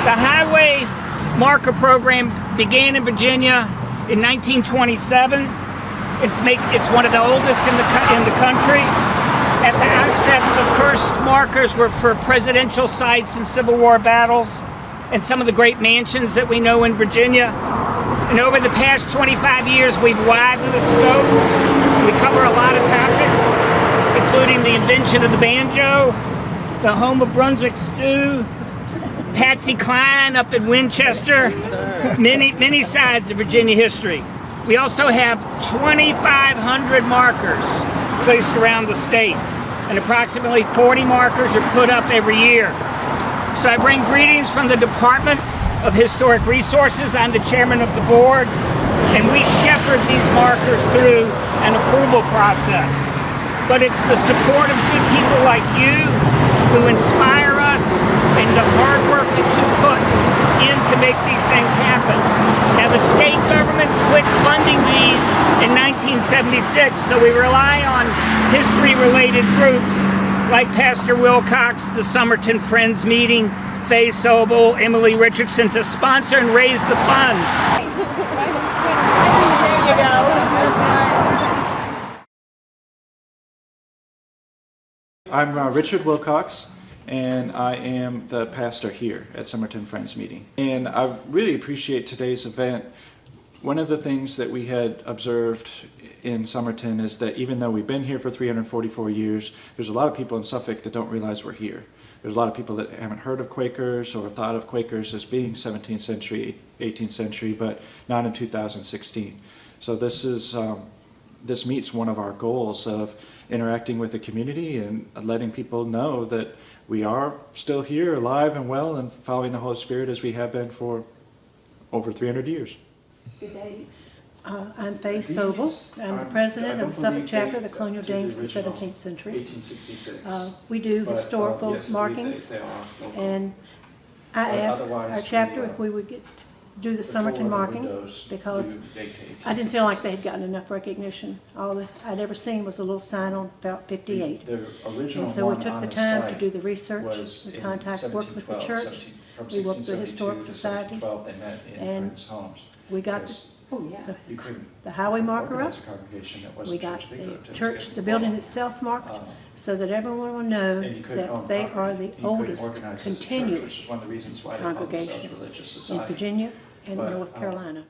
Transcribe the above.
The highway marker program began in Virginia in 1927. It's one of the oldest in the country. At the outset, the first markers were for presidential sites and Civil War battles and some of the great mansions that we know in Virginia. And over the past 25 years, we've widened the scope. We cover a lot of topics, including the invention of the banjo, the home of Brunswick stew, Patsy Cline up in Winchester, many sides of Virginia history. We also have 2,500 markers placed around the state, and approximately 40 markers are put up every year. So I bring greetings from the Department of Historic Resources. I'm the chairman of the board, and we shepherd these markers through an approval process. But it's the support of good people like you who inspire us and the hard work that you put in to make these things happen. Now, the state government quit funding these in 1976, so we rely on history-related groups like Pastor Wilcox, the Somerton Friends Meeting, Faye Sobel, Emily Richardson to sponsor and raise the funds. There you go. I'm Richard Wilcox, and I am the pastor here at Somerton Friends Meeting. And I really appreciate today's event. One of the things that we had observed in Somerton is that even though we've been here for 344 years, there's a lot of people in Suffolk that don't realize we're here. There's a lot of people that haven't heard of Quakers or thought of Quakers as being 17th century, 18th century, but not in 2016. So this meets one of our goals of interacting with the community and letting people know that we are still here, alive and well, and following the Holy Spirit as we have been for over 300 years. Good day. I'm Faye Sobel. I'm the president of the Suffolk chapter of the Colonial Dames of the 17th century. 1866. We do historical markings, and I asked our chapter if we would do the Somerton marking because I didn't feel like they had gotten enough recognition. All that I'd ever seen was a little sign on about 58. And so we took the time to do the research, we worked with the church, we worked with the historic societies, and we got the highway marker up, we got the church, the building itself marked, so that everyone will know that they are the oldest continuous congregation in Virginia and North Carolina.